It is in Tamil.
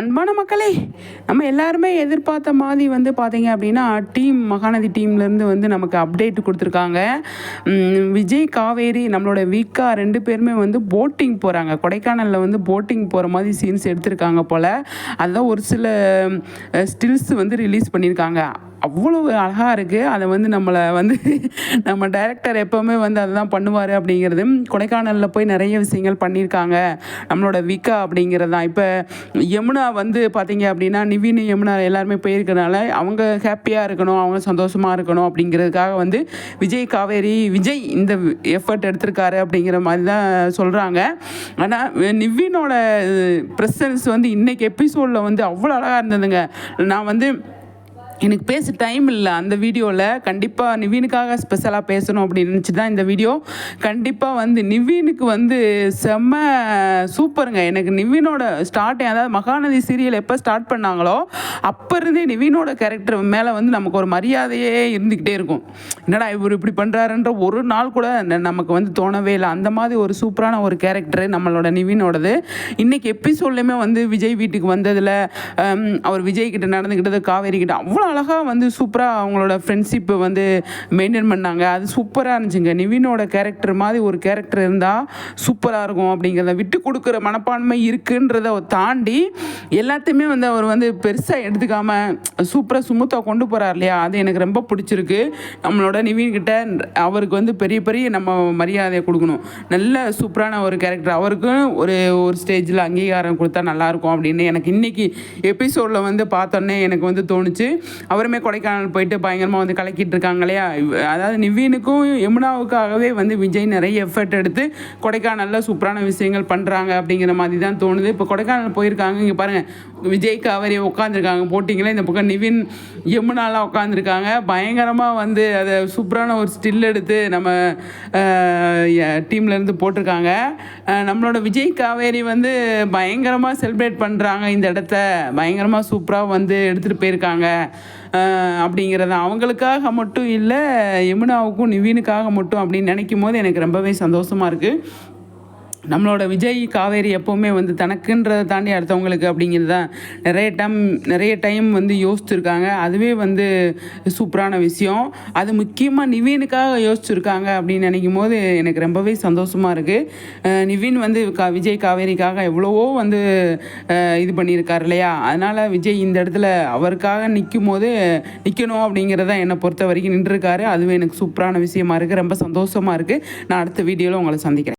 அன்பான மக்களே, நம்ம எல்லாருமே எதிர்பார்த்த மாதிரி வந்து பார்த்தீங்க அப்படின்னா மகாநதி டீம்லேருந்து வந்து நமக்கு அப்டேட் கொடுத்துருக்காங்க. விஜய், காவேரி, நம்மளோட வீக்கா 2 பேருமே வந்து போட்டிங் போகிறாங்க. கொடைக்கானலில் வந்து போட்டிங் போகிற மாதிரி சீன்ஸ் எடுத்திருக்காங்க போல். அதுதான் ஒரு சில ஸ்டில்ஸ் வந்து ரிலீஸ் பண்ணியிருக்காங்க. அவ்வளோ அழகாக இருக்குது. அதை வந்து நம்மளை வந்து நம்ம டைரக்டர் எப்போவுமே வந்து அதை தான் பண்ணுவார் அப்படிங்கிறது. கொடைக்கானலில் போய் நிறைய விஷயங்கள் பண்ணியிருக்காங்க நம்மளோட விக்கா அப்படிங்கிறது தான். இப்போ யமுனா வந்து பார்த்தீங்க அப்படின்னா நிவின், யமுனா எல்லாருமே போயிருக்கனால அவங்க ஹாப்பியாக இருக்கணும், அவங்க சந்தோஷமாக இருக்கணும் அப்படிங்கிறதுக்காக வந்து விஜய் இந்த எஃபர்ட் எடுத்திருக்காரு அப்படிங்கிற மாதிரி தான் சொல்கிறாங்க. ஆனால் நிவினோட ப்ரெசன்ஸ் வந்து இன்றைக்கி எபிசோடில் வந்து அவ்வளோ அழகாக இருந்ததுங்க. நான் வந்து எனக்கு பேச டைம் இல்லை அந்த வீடியோவில். கண்டிப்பாக நிவினுக்காக ஸ்பெஷலாக பேசணும் அப்படின்னு நினச்சி தான் இந்த வீடியோ. கண்டிப்பாக வந்து நிவினுக்கு வந்து செம்ம சூப்பருங்க. எனக்கு நிவினோட அதாவது மகாநதி சீரியல் எப்போ ஸ்டார்ட் பண்ணாங்களோ அப்போ இருந்தே நிவினோட கேரக்டர் மேலே வந்து நமக்கு ஒரு மரியாதையே இருந்துக்கிட்டே இருக்கும். என்னடா இவர் இப்படி பண்ணுறாருன்ற ஒரு நாள் கூட நமக்கு வந்து தோணவே இல்லை. அந்த மாதிரி ஒரு சூப்பரான ஒரு கேரக்டரு நம்மளோட நிவினோடது. இன்றைக்கி எபிசோட்லேயுமே வந்து விஜய் வீட்டுக்கு வந்ததில் அவர் விஜய் கிட்ட நடந்துக்கிட்டது, காவேரி கிட்ட அவ்வளோ அழகாக வந்து சூப்பராக அவங்களோட ஃப்ரெண்ட்ஷிப்பை வந்து மெயின்டைன் பண்ணாங்க. அது சூப்பராக இருந்துச்சுங்க. நிவினோட கேரக்டர் மாதிரி ஒரு கேரக்டர் இருந்தால் சூப்பராக இருக்கும் அப்படிங்கிறத விட்டு கொடுக்குற மனப்பான்மை இருக்குன்றதை தாண்டி எல்லாத்தையுமே வந்து அவர் வந்து பெருசாக எடுத்துக்காமல் சூப்பராக சுமூத்தாக கொண்டு போகிறார் இல்லையா, அது எனக்கு ரொம்ப பிடிச்சிருக்கு. நம்மளோட நிவின்கிட்ட அவருக்கு வந்து பெரிய பெரிய நம்ம மரியாதையை கொடுக்கணும். நல்ல சூப்பரான ஒரு கேரக்டர். அவருக்கும் ஒரு ஸ்டேஜில் அங்கீகாரம் கொடுத்தா நல்லாயிருக்கும் அப்படின்னு எனக்கு இன்றைக்கி எபிசோடில் வந்து பார்த்தோன்னே எனக்கு வந்து தோணுச்சு. அவருமே கொடைக்கானல் போயிட்டு பயங்கரமாக வந்து கலக்கிட்டு இருக்காங்க இல்லையா. அதாவது நிவினுக்கும் யமுனாவுக்காகவே வந்து விஜய் நிறைய எஃபர்ட் எடுத்து கொடைக்கானலில் சூப்பரான விஷயங்கள் பண்ணுறாங்க அப்படிங்கிற மாதிரி தான் தோணுது. இப்போ கொடைக்கானல் போயிருக்காங்க. இங்கே பாருங்கள், விஜய், காவேரி உட்காந்துருக்காங்க போட்டிங்களே. இந்த பக்கம் நிவின், யமுனாலாம் உட்காந்துருக்காங்க. பயங்கரமாக வந்து அதை சூப்பரான ஒரு ஸ்டில் எடுத்து நம்ம டீம்லேருந்து போட்டிருக்காங்க. நம்மளோட விஜய், காவேரி வந்து பயங்கரமாக செலிப்ரேட் பண்ணுறாங்க. இந்த இடத்த பயங்கரமாக சூப்பராக வந்து எடுத்துகிட்டு போயிருக்காங்க அப்படிங்கிறது அவங்களுக்காக மட்டும் இல்லை, யமுனாவுக்கும் நிவினுக்காக மட்டும் அப்படின்னு நினைக்கும் போது எனக்கு ரொம்பவே சந்தோஷமாக இருக்குது. நம்மளோட விஜய், காவேரி எப்போவுமே வந்து தனக்குன்றதை தாண்டி அடுத்தவங்களுக்கு அப்படிங்கிறது தான் நிறைய டைம் வந்து யோசிச்சுருக்காங்க. அதுவே வந்து சூப்பரான விஷயம். அது முக்கியமாக நிவினுக்காக யோசிச்சுருக்காங்க அப்படின்னு நினைக்கும் போது எனக்கு ரொம்பவே சந்தோஷமாக இருக்குது. நிவின் வந்து விஜய், காவேரிக்காக எவ்வளவோ வந்து இது பண்ணியிருக்கார் இல்லையா. அதனால் விஜய் இந்த இடத்துல அவருக்காக நிற்கணும் அப்படிங்கிறத என்னை பொறுத்த வரைக்கும் நின்றுருக்காரு. அதுவே எனக்கு சூப்பரான விஷயமா இருக்குது. ரொம்ப சந்தோஷமாக இருக்குது. நான் அடுத்த வீடியோவில் உங்களை சந்திக்கிறேன்.